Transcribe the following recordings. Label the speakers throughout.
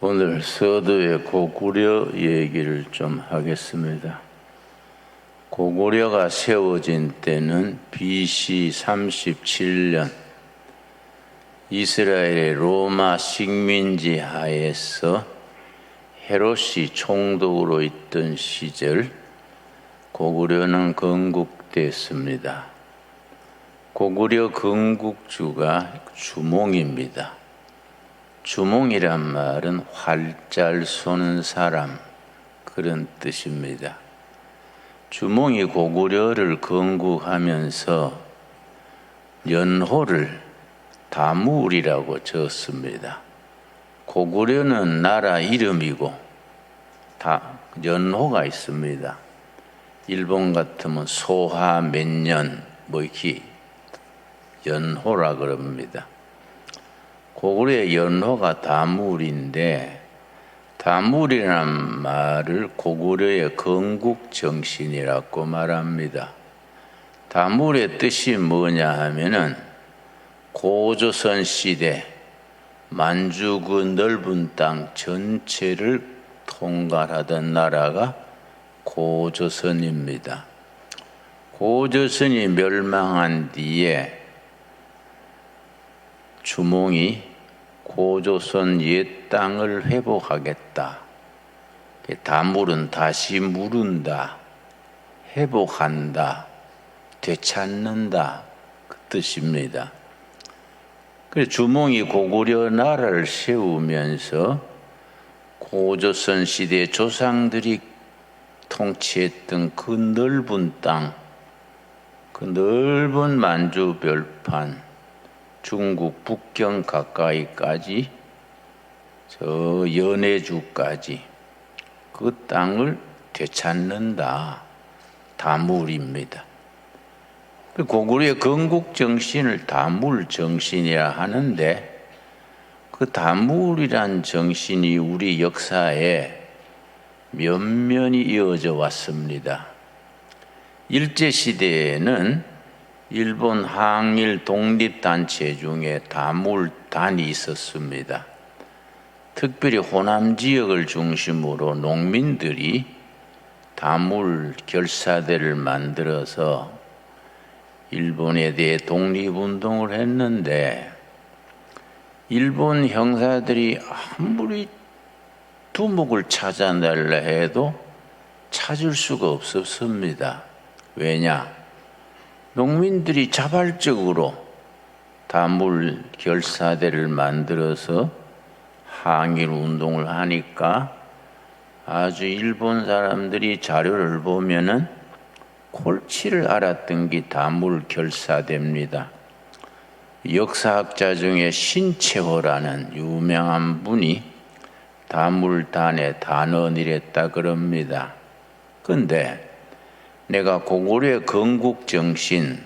Speaker 1: 오늘 서두의 고구려 얘기를 좀 하겠습니다. 고구려가 세워진 때는 BC 37년 이스라엘의 로마 식민지 하에서 헤롯이 총독으로 있던 시절 고구려는 건국됐습니다. 고구려 건국주가 주몽입니다. 주몽이란 말은 활 잘 쏘는 사람, 그런 뜻입니다. 주몽이 고구려를 건국하면서 연호를 다무울이라고 지었습니다. 고구려는 나라 이름이고 다 연호가 있습니다. 일본 같으면 소하 몇 년 뭐 이렇게 연호라 그럽니다. 고구려의 연호가 다무울인데 다무울이라는 말을 고구려의 건국정신이라고 말합니다. 다무울의 뜻이 뭐냐 하면은 고조선 시대 만주 그 넓은 땅 전체를 통괄하던 나라가 고조선입니다. 고조선이 멸망한 뒤에 주몽이 고조선 옛 땅을 회복하겠다. 다물은 다시 무른다, 회복한다, 되찾는다 그 뜻입니다. 그래서 주몽이 고구려 나라를 세우면서 고조선 시대 조상들이 통치했던 그 넓은 땅, 그 넓은 만주별판, 중국 북경 가까이까지 저 연해주까지 그 땅을 되찾는다. 다물입니다. 고구려의 건국정신을 다물정신이라 하는데 그 다물이란 정신이 우리 역사에 면면이 이어져 왔습니다. 일제시대에는 일본 항일 독립단체 중에 다물단이 있었습니다. 특별히 호남 지역을 중심으로 농민들이 다물 결사대를 만들어서 일본에 대해 독립운동을 했는데 일본 형사들이 아무리 두목을 찾아내려 해도 찾을 수가 없었습니다. 왜냐? 농민들이 자발적으로 다물 결사대를 만들어서 항일 운동을 하니까 아주 일본 사람들이 자료를 보면은 골치를 알았던 게 다물 결사대입니다. 역사학자 중에 신채호라는 유명한 분이 다물단의 단원이랬다 그럽니다. 근데 내가 고구려의 건국정신,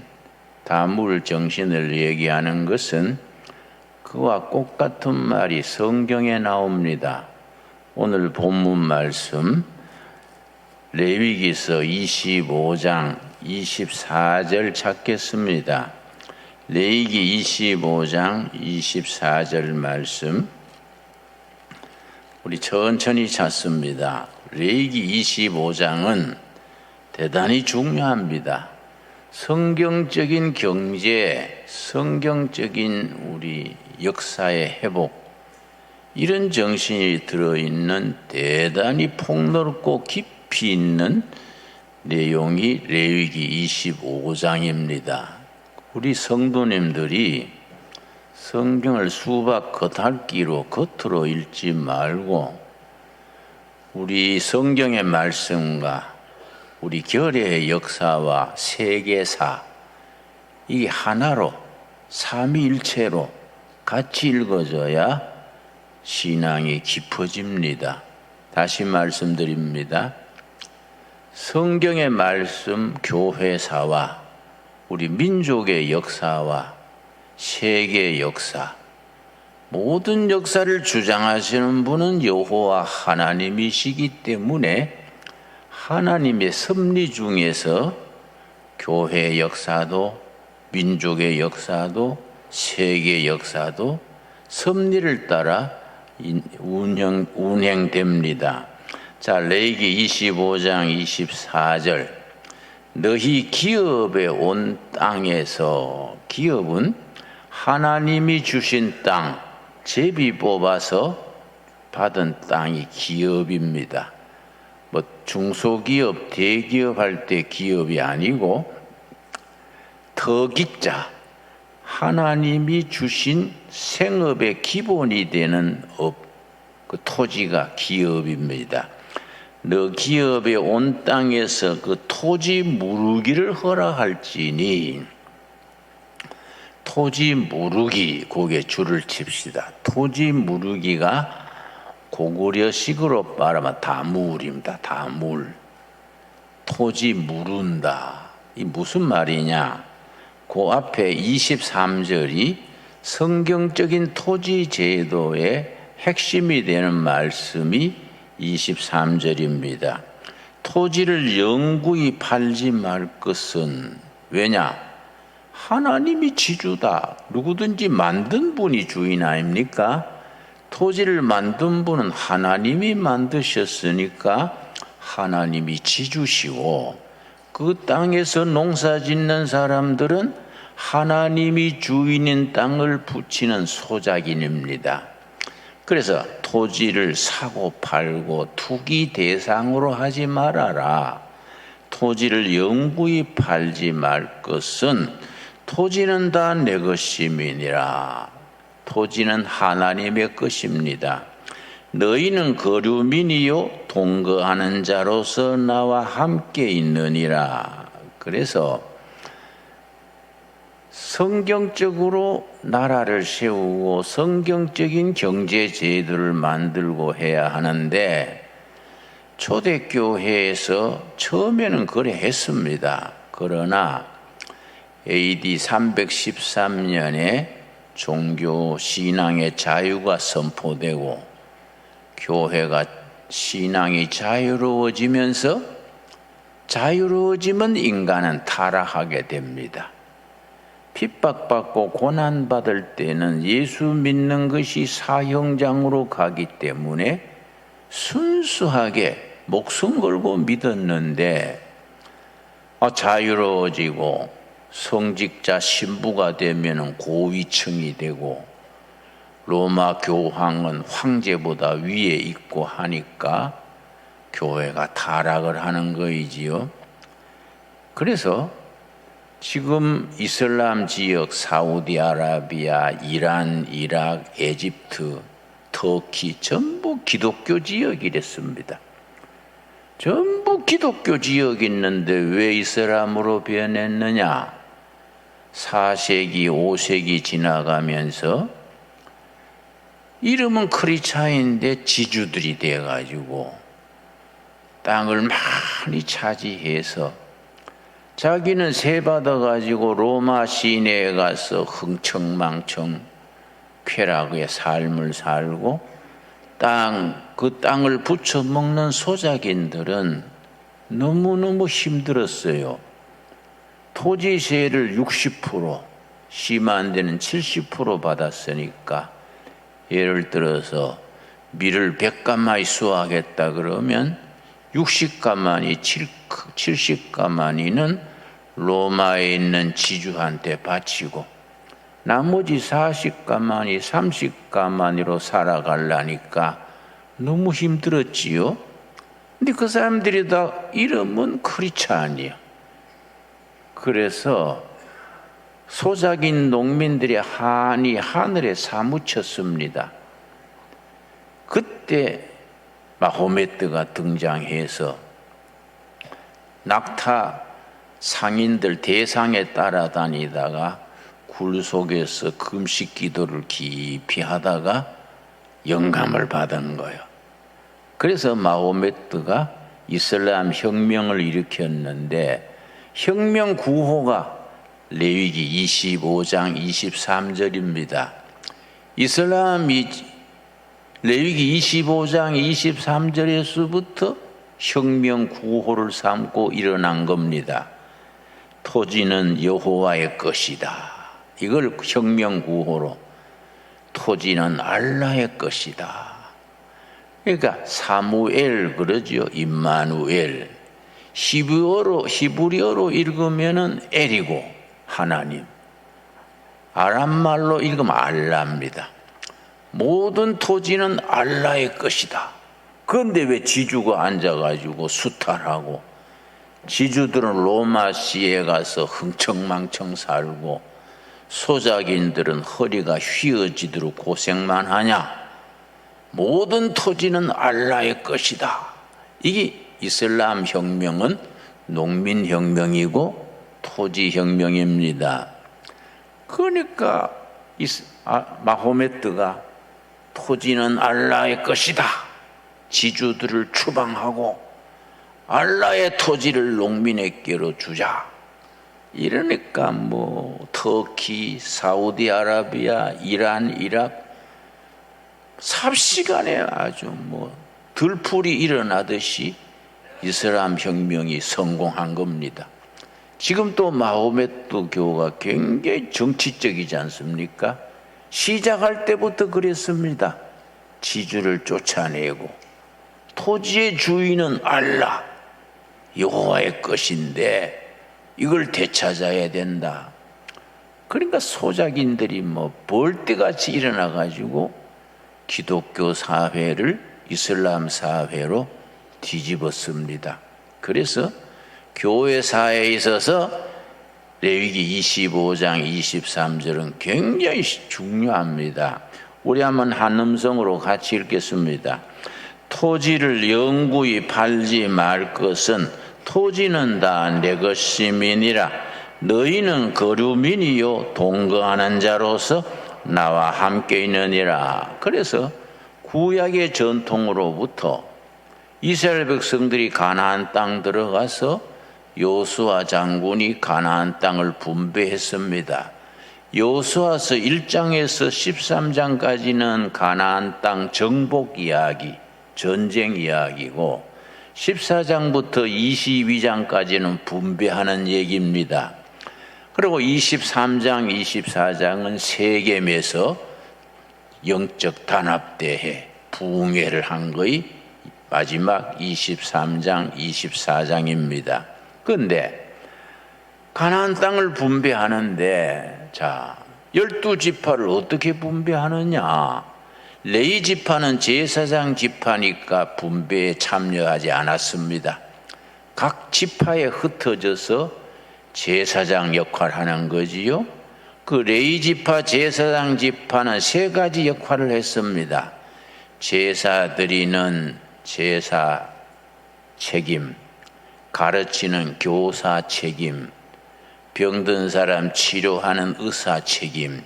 Speaker 1: 다물정신을 얘기하는 것은 그와 똑같은 말이 성경에 나옵니다. 오늘 본문 말씀 레위기서 25장 24절 찾겠습니다. 레위기 25장 24절 말씀 우리 천천히 찾습니다. 레위기 25장은 대단히 중요합니다. 성경적인 경제, 성경적인 우리 역사의 회복, 이런 정신이 들어있는 대단히 폭넓고 깊이 있는 내용이 레위기 25장입니다. 우리 성도님들이 성경을 수박 겉핥기로 겉으로 읽지 말고 우리 성경의 말씀과 우리 결의의 역사와 세계사, 이게 하나로 삼위일체로 같이 읽어져야 신앙이 깊어집니다. 다시 말씀드립니다. 성경의 말씀, 교회사와 우리 민족의 역사와 세계의 역사, 모든 역사를 주장하시는 분은 여호와 하나님이시기 때문에 하나님의 섭리 중에서 교회의 역사도 민족의 역사도 세계의 역사도 섭리를 따라 운행됩니다. 자, 레위기 25장 24절. 너희 기업에 온 땅에서, 기업은 하나님이 주신 땅, 제비 뽑아서 받은 땅이 기업입니다. 뭐 중소기업, 대기업 할 때 기업이 아니고 터기자, 하나님이 주신 생업의 기본이 되는 업, 그 토지가 기업입니다. 너 기업에 온 땅에서 그 토지 무르기를 허락할지니, 토지 무르기, 거기에 줄을 칩시다. 토지 무르기가 고구려식으로 말하면 다물입니다. 다물. 토지 무른다. 이 무슨 말이냐? 그 앞에 23절이 성경적인 토지 제도의 핵심이 되는 말씀이 23절입니다. 토지를 영구히 팔지 말 것은, 왜냐? 하나님이 지주다. 누구든지 만든 분이 주인 아닙니까? 토지를 만든 분은 하나님이 만드셨으니까 하나님이 지주시고, 그 땅에서 농사 짓는 사람들은 하나님이 주인인 땅을 붙이는 소작인입니다. 그래서 토지를 사고 팔고 투기 대상으로 하지 말아라. 토지를 영구히 팔지 말 것은, 토지는 다 내 것임이니라. 토지는 하나님의 것입니다. 너희는 거류민이요 동거하는 자로서 나와 함께 있느니라. 그래서 성경적으로 나라를 세우고 성경적인 경제 제도를 만들고 해야 하는데, 초대교회에서 처음에는 그래 했습니다. 그러나 AD 313년에 종교 신앙의 자유가 선포되고 교회가 신앙이 자유로워지면서, 자유로워지면 인간은 타락하게 됩니다. 핍박받고 고난받을 때는 예수 믿는 것이 사형장으로 가기 때문에 순수하게 목숨 걸고 믿었는데, 자유로워지고 성직자 신부가 되면 고위층이 되고 로마 교황은 황제보다 위에 있고 하니까 교회가 타락을 하는 거이지요. 그래서 지금 이슬람 지역, 사우디아라비아, 이란, 이라크, 에집트, 터키 전부 기독교 지역이랬습니다. 전부 기독교 지역이 있는데 왜 이슬람으로 변했느냐? 4세기, 5세기 지나가면서 이름은 크리스찬인데 지주들이 돼가지고 땅을 많이 차지해서 자기는 세 받아가지고 로마 시내에 가서 흥청망청 쾌락의 삶을 살고, 그 땅을 부쳐먹는 소작인들은 너무너무 힘들었어요. 토지세를 60%, 심한 데는 70% 받았으니까, 예를 들어서 밀을 100가마니 수확했다 그러면 60가마니, 70가마니는 로마에 있는 지주한테 바치고 나머지 40가마니, 30가마니로 살아가려니까 너무 힘들었지요. 근데 그 사람들이 다 이름은 크리스찬이에요. 그래서 소작인 농민들의 한이 하늘에 사무쳤습니다. 그때 마호메트가 등장해서 낙타 상인들 대상에 따라다니다가 굴 속에서 금식 기도를 깊이 하다가 영감을 받은 거예요. 그래서 마호메트가 이슬람 혁명을 일으켰는데, 혁명 구호가 레위기 25장 23절입니다. 이슬람이 레위기 25장 23절에서부터 혁명 구호를 삼고 일어난 겁니다. 토지는 여호와의 것이다. 이걸 혁명 구호로. 토지는 알라의 것이다. 그러니까 사무엘 그러죠. 임마누엘. 히브리어로 읽으면은 엘이고 하나님. 아람말로 읽으면 알라입니다. 모든 토지는 알라의 것이다. 그런데 왜 지주가 앉아가지고 수탈하고, 지주들은 로마시에 가서 흥청망청 살고 소작인들은 허리가 휘어지도록 고생만 하냐? 모든 토지는 알라의 것이다. 이게 이슬람 혁명은 농민혁명이고 토지혁명입니다. 그러니까 마호메트가 토지는 알라의 것이다. 지주들을 추방하고 알라의 토지를 농민에게로 주자. 이러니까 뭐 터키, 사우디아라비아, 이란, 이락 삽시간에 아주 뭐 들풀이 일어나듯이 이슬람 혁명이 성공한 겁니다. 지금 또 마호메트 교가 굉장히 정치적이지 않습니까? 시작할 때부터 그랬습니다. 지주를 쫓아내고 토지의 주인은 알라, 여호와의 것인데 이걸 되찾아야 된다. 그러니까 소작인들이 뭐 벌떼같이 일어나 가지고 기독교 사회를 이슬람 사회로 뒤집었습니다. 그래서 교회 사회에 있어서 레위기 25장 23절은 굉장히 중요합니다. 우리 한번 한 음성으로 같이 읽겠습니다. 토지를 영구히 팔지 말 것은 토지는 다 내 것임이니라. 너희는 거류민이요 동거하는 자로서 나와 함께 있느니라. 그래서 구약의 전통으로부터 이스라엘 백성들이 가나안 땅 들어가서 여호수아 장군이 가나안 땅을 분배했습니다. 여호수아서 1장에서 13장까지는 가나안 땅 정복 이야기, 전쟁 이야기고 14장부터 22장까지는 분배하는 얘기입니다. 그리고 23장, 24장은 세겜에서 영적 단합대회, 부흥회를 한 거의 마지막 23장, 24장입니다. 그런데 가나안 땅을 분배하는데 자, 12지파를 어떻게 분배하느냐? 레위 지파는 제사장 지파니까 분배에 참여하지 않았습니다. 각 지파에 흩어져서 제사장 역할을 하는 거지요. 그 레위 지파, 제사장 지파는 세 가지 역할을 했습니다. 제사 드리는 제사 책임, 가르치는 교사 책임, 병든 사람 치료하는 의사 책임.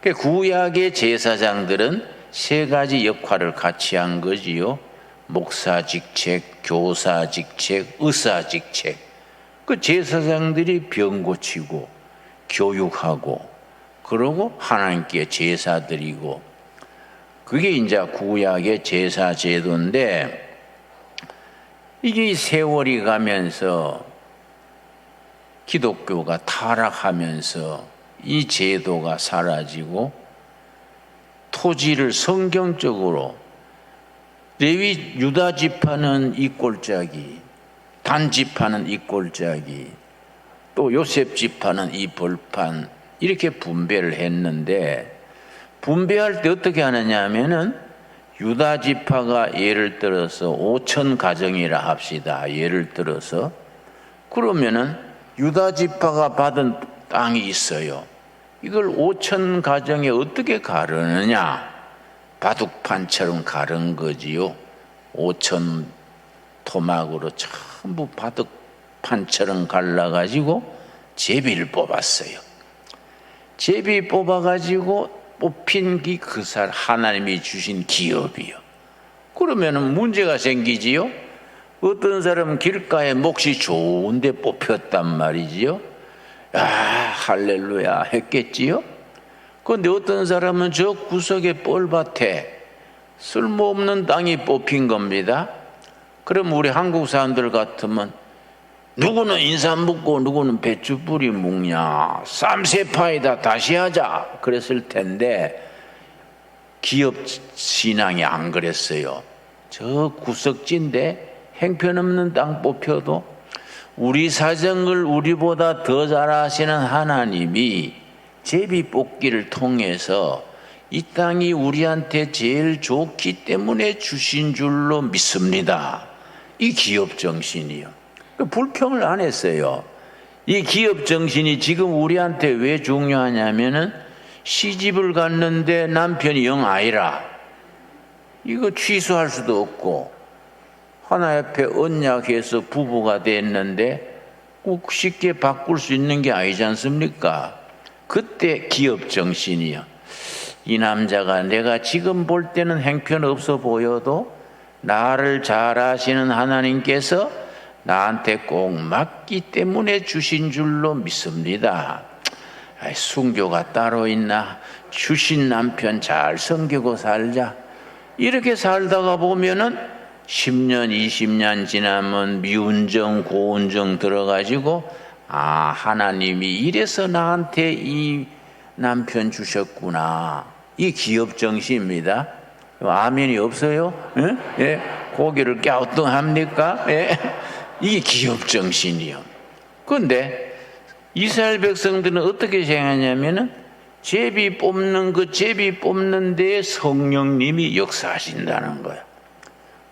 Speaker 1: 구약의 제사장들은 세 가지 역할을 같이 한 거지요. 목사 직책, 교사 직책, 의사 직책. 그 제사장들이 병 고치고 교육하고 그러고 하나님께 제사 드리고, 그게 이제 구약의 제사 제도인데, 이게 세월이 가면서 기독교가 타락하면서 이 제도가 사라지고 토지를 성경적으로 레위 유다 지파는 이 꼴짜기, 단 지파는 이 꼴짜기, 또 요셉 지파는 이 벌판, 이렇게 분배를 했는데, 분배할 때 어떻게 하느냐 하면은 유다 지파가 예를 들어서 5천 가정이라 합시다. 예를 들어서 그러면은 유다 지파가 받은 땅이 있어요. 이걸 5천 가정에 어떻게 가르느냐? 바둑판처럼 가른 거지요. 5천 토막으로 전부 바둑판처럼 갈라가지고 제비를 뽑았어요. 제비 뽑아가지고 뽑힌 그 살 하나님이 주신 기업이요. 그러면은 문제가 생기지요. 어떤 사람은 길가에 몫이 좋은데 뽑혔단 말이지요. 아, 할렐루야 했겠지요. 그런데 어떤 사람은 저 구석의 뻘밭에 쓸모없는 땅이 뽑힌 겁니다. 그럼 우리 한국 사람들 같으면 누구는 인삼 묻고 누구는 배추 뿌리 묵냐, 쌈세 파이다 다시 하자 그랬을 텐데, 기업 신앙이 안 그랬어요. 저 구석진데 행편없는 땅 뽑혀도 우리 사정을 우리보다 더 잘 아시는 하나님이 제비 뽑기를 통해서 이 땅이 우리한테 제일 좋기 때문에 주신 줄로 믿습니다. 이 기업 정신이요. 불평을 안 했어요. 이 기업 정신이 지금 우리한테 왜 중요하냐면은 시집을 갔는데 남편이 영 아니라 이거 취소할 수도 없고 하나 옆에 언약해서 부부가 됐는데 꼭 쉽게 바꿀 수 있는 게 아니지 않습니까? 그때 기업 정신이요. 이 남자가 내가 지금 볼 때는 행편없어 보여도 나를 잘 아시는 하나님께서 나한테 꼭 맞기 때문에 주신 줄로 믿습니다. 순교가 따로 있나? 주신 남편 잘 섬기고 살자. 이렇게 살다가 보면은 10년, 20년 지나면 미운정, 고운정 들어가지고 하나님이 이래서 나한테 이 남편 주셨구나. 이 기업 정신입니다. 아멘이 없어요? 예? 예? 고개를 갸우뚱합니까? 예? 이게 기업 정신이요. 그런데 이스라엘 백성들은 어떻게 생각하냐면은 제비 뽑는 제비 뽑는 데에 성령님이 역사하신다는 거예요.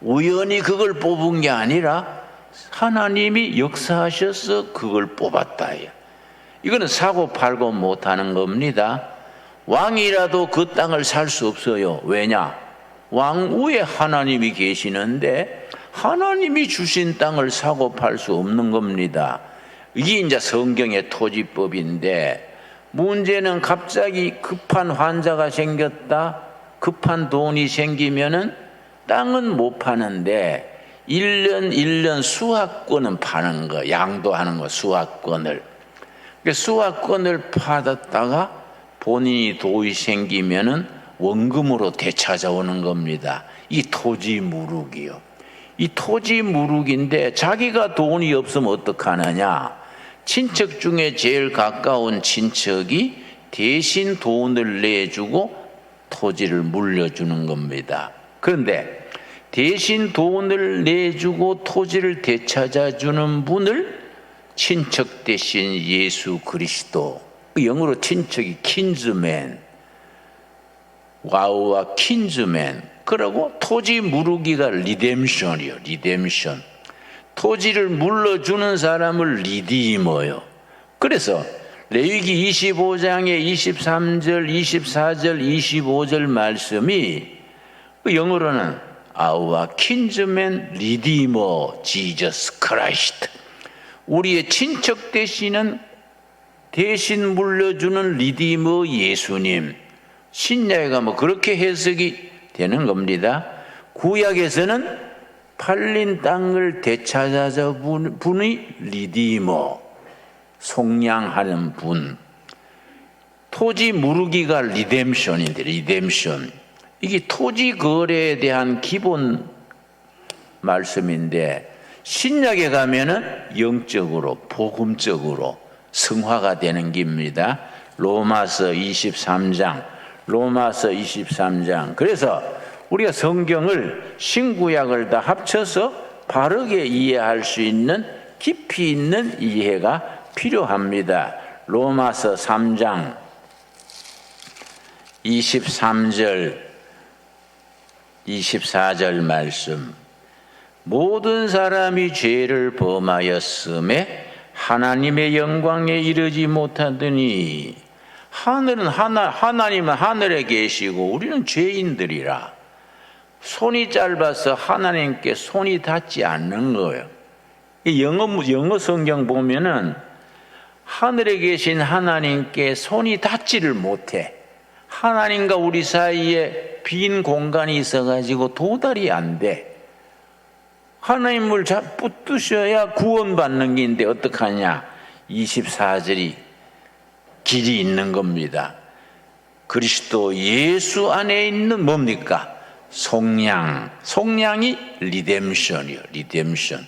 Speaker 1: 우연히 그걸 뽑은 게 아니라 하나님이 역사하셔서 그걸 뽑았다. 이거는 사고 팔고 못하는 겁니다. 왕이라도 그 땅을 살 수 없어요. 왜냐? 왕 위에 하나님이 계시는데 하나님이 주신 땅을 사고 팔 수 없는 겁니다. 이게 이제 성경의 토지법인데 문제는 갑자기 급한 환자가 생겼다. 급한 돈이 생기면은 땅은 못 파는데 1년 수확권은 파는 거, 양도하는 거, 수확권을. 수확권을 받았다가 본인이 돈이 생기면은 원금으로 되찾아오는 겁니다. 이 토지 무룩이요. 이 토지 무룩인데 자기가 돈이 없으면 어떡하느냐? 친척 중에 제일 가까운 친척이 대신 돈을 내주고 토지를 물려주는 겁니다. 그런데 대신 돈을 내주고 토지를 되찾아주는 분을 친척 대신 예수 그리스도, 영어로 친척이 킨즈맨, 와우와 킨즈맨, 그러고 토지 무르기가 리뎀션이요. 리뎀션. 토지를 물러주는 사람을 리디머요. 그래서 레위기 25장의 23절, 24절, 25절 말씀이 영어로는 Our kinsman redeemer Jesus Christ. 우리의 친척 되시는 대신 물려주는 리디머 예수님. 신약에 가면 그렇게 해석이 되는 겁니다. 구약에서는 팔린 땅을 되찾아서 분이 리디머, 속량하는 분. 토지 무르기가 리뎀션인데, 리뎀션. 이게 토지 거래에 대한 기본 말씀인데 신약에 가면은 영적으로 복음적으로 성화가 되는 겁니다. 로마서 23장. 그래서 우리가 성경을 신구약을 다 합쳐서 바르게 이해할 수 있는 깊이 있는 이해가 필요합니다. 로마서 3장 23절 24절 말씀. 모든 사람이 죄를 범하였음에 하나님의 영광에 이르지 못하더니 하나님은 하늘에 계시고 우리는 죄인들이라. 손이 짧아서 하나님께 손이 닿지 않는 거예요. 영어 성경 보면은 하늘에 계신 하나님께 손이 닿지를 못해. 하나님과 우리 사이에 빈 공간이 있어가지고 도달이 안 돼. 하나님을 붙드셔야 구원받는 게인데 어떡하냐? 24절이 길이 있는 겁니다. 그리스도 예수 안에 있는 뭡니까? 속량이 리뎀션이요. 리뎀션.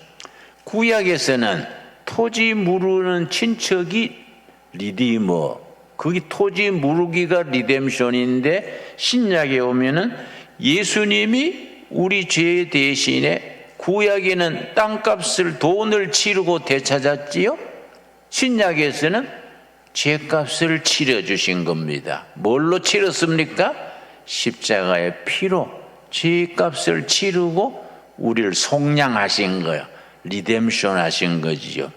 Speaker 1: 구약에서는 토지 무르는 친척이 리디머, 거기 토지 무르기가 리뎀션인데 신약에 오면은 예수님이 우리 죄 대신에 구약에는 땅값을 돈을 치르고 되찾았지요. 신약에서는 죄값을 치러주신 겁니다. 뭘로 치렀습니까? 십자가의 피로 죄값을 치르고 우리를 속량하신 거예요. 리뎀션 하신 거지요.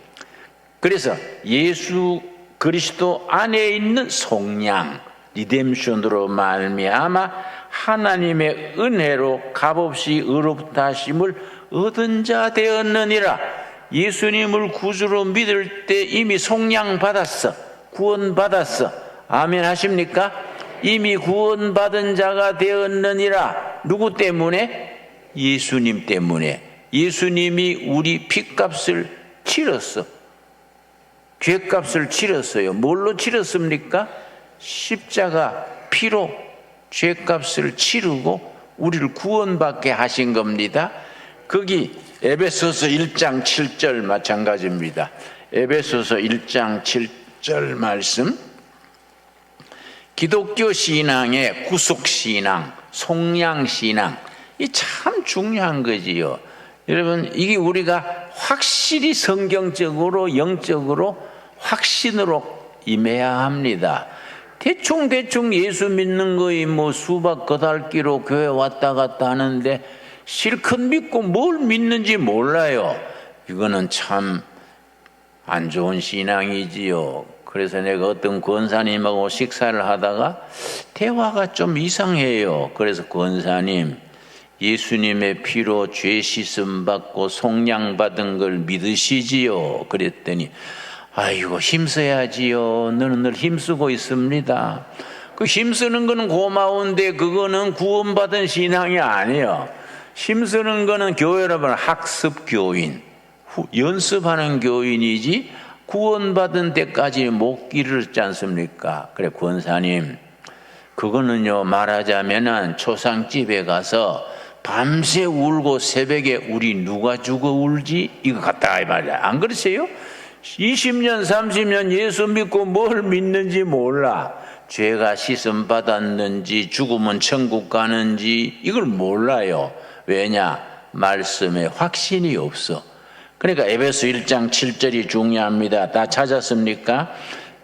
Speaker 1: 그래서 예수 그리스도 안에 있는 속량, 리뎀션으로 말미암아 하나님의 은혜로 값없이 의롭다 하심을 얻은 자 되었느니라. 예수님을 구주로 믿을 때 이미 속량받았어. 구원받았어. 아멘 하십니까? 이미 구원받은 자가 되었느니라. 누구 때문에? 예수님 때문에. 예수님이 우리 피값을 치렀어. 죄값을 치렀어요. 뭘로 치렀습니까? 십자가 피로 죄값을 치르고 우리를 구원받게 하신 겁니다. 거기 에베소서 1장 7절 마찬가지입니다. 에베소서 1장 7절 말씀. 기독교 신앙의 구속신앙, 속량신앙, 이 참 중요한 거지요. 여러분, 이게 우리가 확실히 성경적으로 영적으로 확신으로 임해야 합니다. 대충 예수 믿는 거이 뭐 수박 거달기로 교회 왔다 갔다 하는데 실컷 믿고 뭘 믿는지 몰라요. 이거는 참 안 좋은 신앙이지요. 그래서 내가 어떤 권사님하고 식사를 하다가 대화가 좀 이상해요. 그래서 권사님, 예수님의 피로 죄 씻음 받고 속량받은 걸 믿으시지요? 그랬더니 아이고 힘써야지요. 너는 늘 힘쓰고 있습니다. 그 힘쓰는 거는 고마운데 그거는 구원받은 신앙이 아니에요. 힘쓰는 거는 교회라면 학습 교인, 연습하는 교인이지 구원받은 데까지 못 이르지 않습니까? 그래 권사님, 그거는요 말하자면은 초상집에 가서 밤새 울고 새벽에 우리 누가 죽어 울지 이거 같다 이 말이야. 안 그러세요? 20년 30년 예수 믿고 뭘 믿는지 몰라. 죄가 씻음 받았는지 죽으면 천국 가는지 이걸 몰라요. 왜냐? 말씀에 확신이 없어. 그러니까 에베소 1장 7절이 중요합니다. 다 찾았습니까?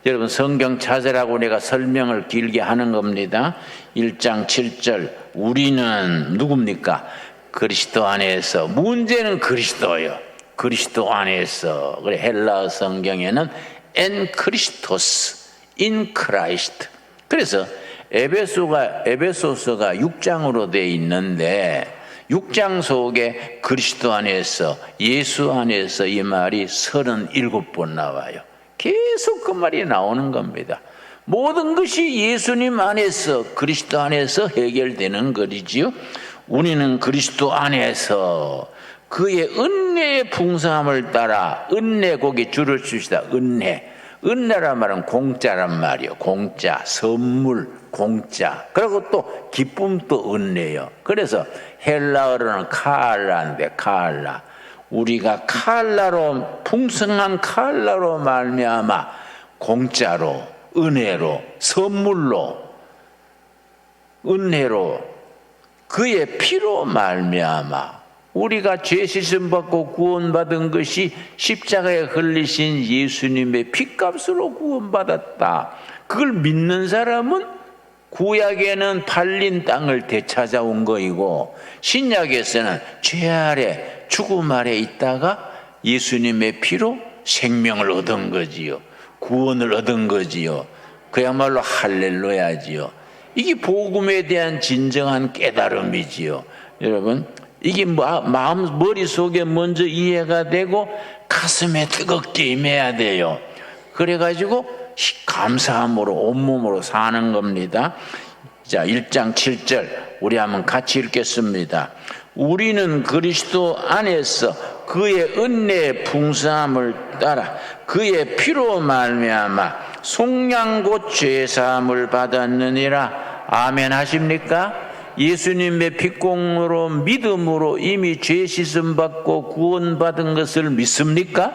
Speaker 1: 여러분 성경 찾으라고 내가 설명을 길게 하는 겁니다. 1장 7절, 우리는 누굽니까? 그리스도 안에서. 문제는 그리스도예요. 그리스도 안에서. 그래 헬라어 성경에는 엔 크리스토스, 인 크라이스트. 그래서 에베소서가 6장으로 되어 있는데 6장 속에 그리스도 안에서, 예수 안에서 이 말이 37번 나와요. 계속 그 말이 나오는 겁니다. 모든 것이 예수님 안에서, 그리스도 안에서 해결되는 거리지요. 우리는 그리스도 안에서 그의 은혜의 풍성함을 따라, 은혜 거기 줄을 줍시다. 은혜란 말은 공짜란 말이요. 공짜, 선물, 공짜. 그리고 또 기쁨도 은혜요. 그래서 헬라어로는 카알라인데 카알라. 우리가 카알라로, 풍성한 카알라로 말미암아 공짜로, 은혜로, 선물로, 은혜로 그의 피로 말미암아 우리가 죄 씻음 받고 구원받은 것이 십자가에 흘리신 예수님의 피값으로 구원받았다. 그걸 믿는 사람은 구약에는 팔린 땅을 되찾아온 거이고 신약에서는 죄 아래 죽음 아래 있다가 예수님의 피로 생명을 얻은 거지요. 구원을 얻은 거지요. 그야말로 할렐루야지요. 이게 복음에 대한 진정한 깨달음이지요. 여러분, 이게 마음 머릿속에 먼저 이해가 되고 가슴에 뜨겁게 임해야 돼요. 그래가지고 감사함으로 온몸으로 사는 겁니다. 자, 1장 7절 우리 한번 같이 읽겠습니다. 우리는 그리스도 안에서 그의 은혜의 풍성함을 따라 그의 피로 말미암아 속량 곧 죄사함을 받았느니라. 아멘 하십니까? 예수님의 피공으로 믿음으로 이미 죄 씻음 받고 구원받은 것을 믿습니까?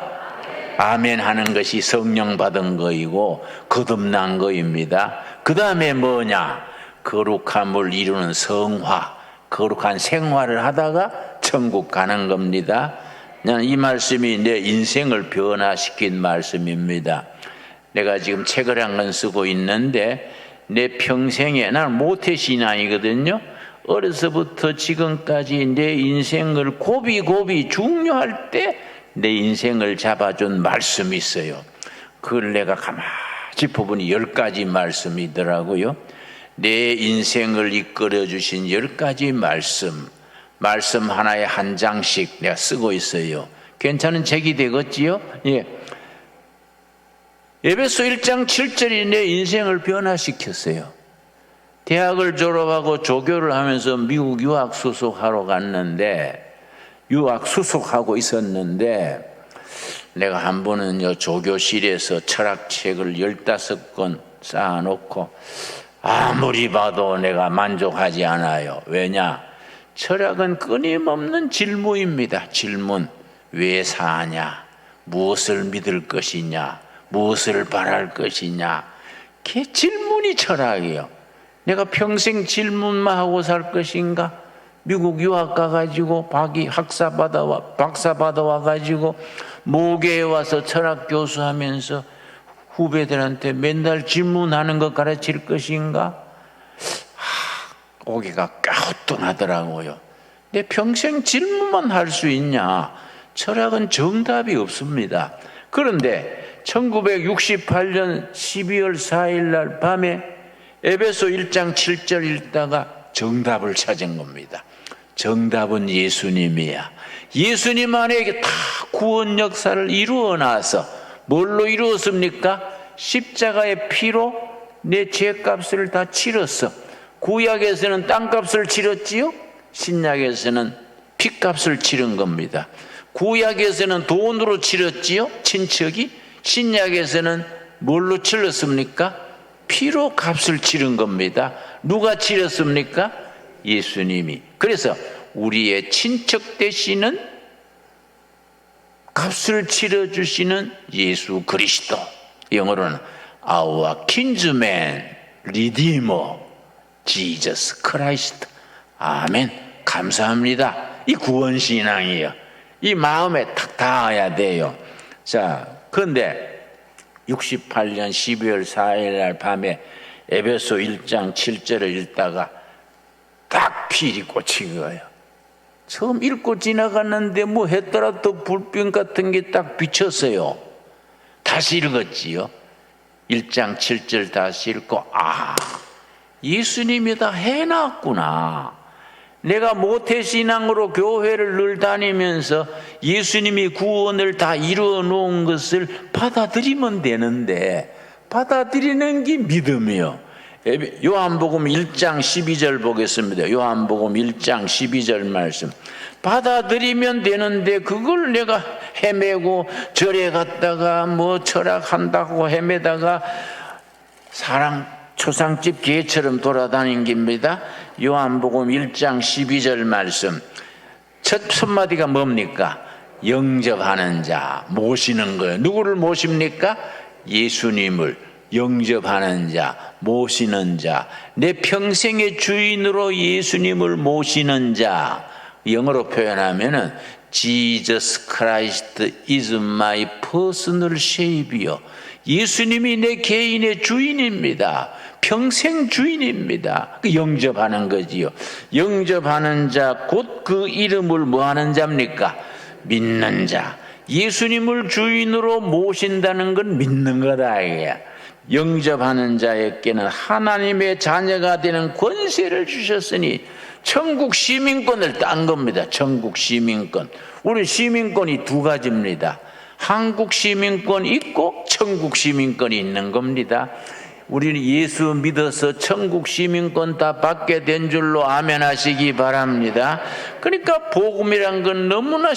Speaker 1: 아멘 하는 것이 성령 받은 거이고 거듭난 거입니다. 그 다음에 뭐냐? 거룩함을 이루는 성화, 거룩한 생활을 하다가 천국 가는 겁니다. 이 말씀이 내 인생을 변화시킨 말씀입니다. 내가 지금 책을 한 권 쓰고 있는데 내 평생에, 나는 모태신앙이거든요. 어려서부터 지금까지 내 인생을 고비고비 중요할 때 내 인생을 잡아준 말씀이 있어요. 그걸 내가 가만히 짚어보니 10가지 말씀이더라고요. 내 인생을 이끌어 주신 10가지 말씀 하나에 한 장씩 내가 쓰고 있어요. 괜찮은 책이 되겠지요? 예. 에베소 1장 7절이 내 인생을 변화시켰어요. 대학을 졸업하고 조교를 하면서 미국 유학 수속하러 갔는데, 유학 수속하고 있었는데, 내가 한 번은요, 조교실에서 철학책을 15권 쌓아놓고 아무리 봐도 내가 만족하지 않아요. 왜냐? 철학은 끊임없는 질문입니다. 질문. 왜 사냐? 무엇을 믿을 것이냐? 무엇을 바랄 것이냐? 그 질문이 철학이에요. 내가 평생 질문만 하고 살 것인가? 미국 유학 가가지고 박사 받아와가지고 모계에 와서 철학 교수하면서 후배들한테 맨날 질문하는 거 가르칠 것인가? 고개가 갸우뚱하더라고요. 내 평생 질문만 할 수 있냐? 철학은 정답이 없습니다. 그런데 1968년 12월 4일 날 밤에 에베소 1장 7절 읽다가 정답을 찾은 겁니다. 정답은 예수님이야. 예수님 안에 다 구원 역사를 이루어 놔서 뭘로 이루었습니까? 십자가의 피로 내 죄값을 다 치렀어. 구약에서는 땅값을 치렀지요? 신약에서는 피값을 치른 겁니다. 구약에서는 돈으로 치렀지요? 친척이. 신약에서는 뭘로 치렀습니까? 피로 값을 치른 겁니다. 누가 치렀습니까? 예수님이. 그래서 우리의 친척 되시는 값을 치러주시는 예수 그리스도, 영어로는 Our kinsman redeemer Jesus Christ. 아멘. 감사합니다. 이 구원신앙이에요. 이 마음에 탁 닿아야 돼요. 자, 그런데 68년 12월 4일 날 밤에 에베소 1장 7절을 읽다가 딱 필이 꽂힌 거예요. 처음 읽고 지나갔는데 뭐 했더라 또 불빛 같은 게 딱 비쳤어요. 다시 읽었지요. 1장 7절 다시 읽고 예수님이 다 해놨구나. 내가 모태신앙으로 교회를 늘 다니면서 예수님이 구원을 다 이루어 놓은 것을 받아들이면 되는데, 받아들이는 게 믿음이요. 요한복음 1장 12절 보겠습니다. 요한복음 1장 12절 말씀. 받아들이면 되는데 그걸 내가 헤매고 절에 갔다가 뭐 철학한다고 헤매다가 초상집 개처럼 돌아다닌 겁니다. 요한복음 1장 12절 말씀. 첫 마디가 뭡니까? 영접하는 자, 모시는 거예요. 누구를 모십니까? 예수님을. 영접하는 자, 모시는 자, 내 평생의 주인으로 예수님을 모시는 자. 영어로 표현하면은 Jesus Christ is my personal savior. 예수님이 내 개인의 주인입니다. 평생 주인입니다. 영접하는 거지요. 영접하는 자, 곧 그 이름을 뭐하는 자입니까? 믿는 자. 예수님을 주인으로 모신다는 건 믿는 거다 이게. 영접하는 자에게는 하나님의 자녀가 되는 권세를 주셨으니 천국 시민권을 딴 겁니다. 천국 시민권. 우리 시민권이 두 가지입니다. 한국 시민권이 있고 천국 시민권이 있는 겁니다. 우리는 예수 믿어서 천국 시민권 다 받게 된 줄로 아멘 하시기 바랍니다. 그러니까 복음이란 건 너무나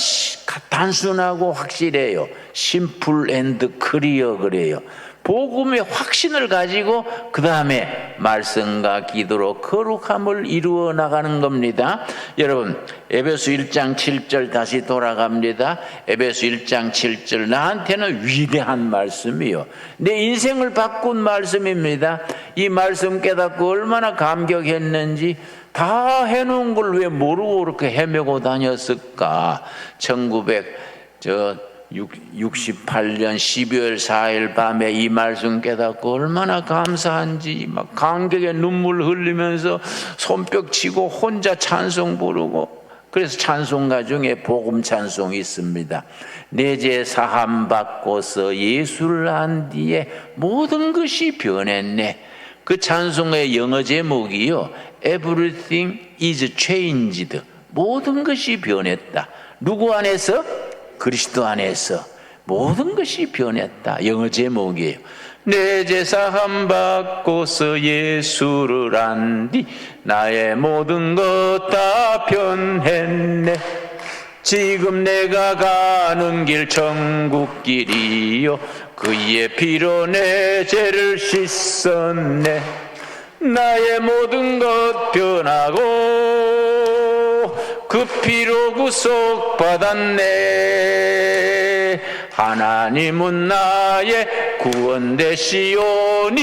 Speaker 1: 단순하고 확실해요. 심플 앤드 클리어 그래요. 복음의 확신을 가지고 그 다음에 말씀과 기도로 거룩함을 이루어 나가는 겁니다. 여러분, 에베소 1장 7절 다시 돌아갑니다. 에베소 1장 7절, 나한테는 위대한 말씀이요, 내 인생을 바꾼 말씀입니다. 이 말씀 깨닫고 얼마나 감격했는지, 다 해놓은 걸 왜 모르고 그렇게 헤매고 다녔을까. 1968년 12월 4일 밤에 이 말씀 깨닫고 얼마나 감사한지 막 감격의 눈물 흘리면서 손뼉 치고 혼자 찬송 부르고, 그래서 찬송가 중에 복음 찬송이 있습니다. 내 죄 사함 받고서 예수를 안 뒤에 모든 것이 변했네. 그 찬송의 영어 제목이요, Everything is changed. 모든 것이 변했다. 누구 안에서? 그리스도 안에서 모든 것이 변했다. 영어 제목이에요. 내 죄 사함 받고서 예수를 안 뒤 나의 모든 것 다 변했네. 지금 내가 가는 길 천국 길이요, 그의 피로 내 죄를 씻었네. 나의 모든 것 변하고 그 피로 구속받았네. 하나님은 나의 구원 되시오니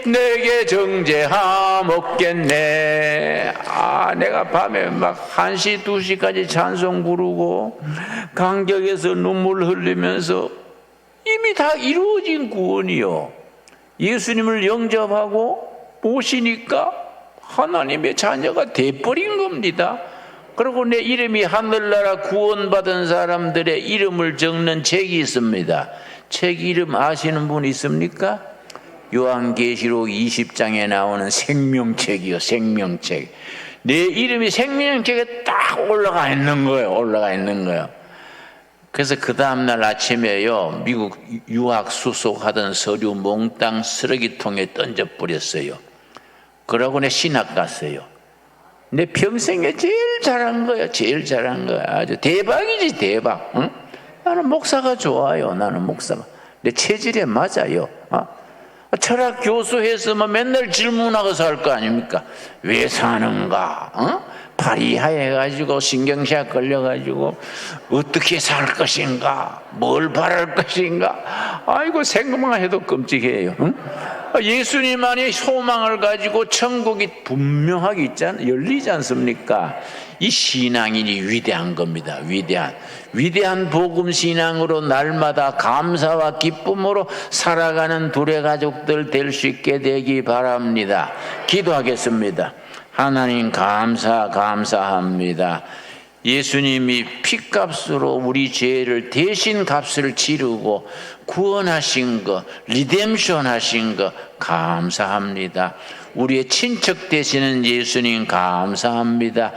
Speaker 1: 내게 정죄함 없겠네. 내가 밤에 막 1시 2시까지 찬송 부르고 감격에서 눈물 흘리면서 이미 다 이루어진 구원이요, 예수님을 영접하고 모시니까 하나님의 자녀가 돼버린 겁니다. 그리고 내 이름이 하늘나라 구원받은 사람들의 이름을 적는 책이 있습니다. 책 이름 아시는 분 있습니까? 요한계시록 20장에 나오는 생명책이요, 생명책. 내 이름이 생명책에 딱 올라가 있는 거예요. 그래서 그 다음날 아침에요, 미국 유학 수속하던 서류 몽땅 쓰레기통에 던져버렸어요. 그러고 내 신학 갔어요. 내 평생에 제일 잘한 거야. 아주 대박이지, 대박. 응? 나는 목사가 좋아요. 내 체질에 맞아요. 철학 교수 했으면 맨날 질문하고 살 거 아닙니까? 왜 사는가? 파리하해가지고 신경쇠약 걸려가지고 어떻게 살 것인가? 뭘 바랄 것인가? 아이고, 생각만 해도 끔찍해요. 응? 예수님만이 소망을 가지고 천국이 분명하게 열리지 않습니까? 이 신앙인이 위대한 겁니다. 위대한 복음 신앙으로 날마다 감사와 기쁨으로 살아가는 둘의 가족들 될 수 있게 되기 바랍니다. 기도하겠습니다. 하나님 감사합니다. 예수님이 피값으로 우리 죄를 대신 값을 치르고 구원하신 것, 리뎀션 하신 것 감사합니다. 우리의 친척 되시는 예수님 감사합니다.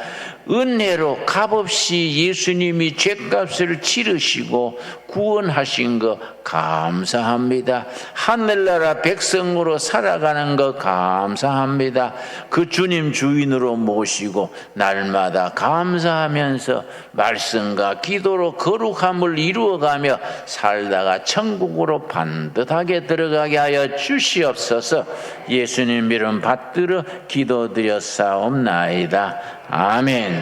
Speaker 1: 은혜로 값없이 예수님이 죄값을 치르시고 구원하신 것 감사합니다. 하늘나라 백성으로 살아가는 것 감사합니다. 그 주님 주인으로 모시고 날마다 감사하면서 말씀과 기도로 거룩함을 이루어가며 살다가 천국으로 반듯하게 들어가게 하여 주시옵소서. 예수님 이름 받들어 기도드렸사옵나이다. 아멘.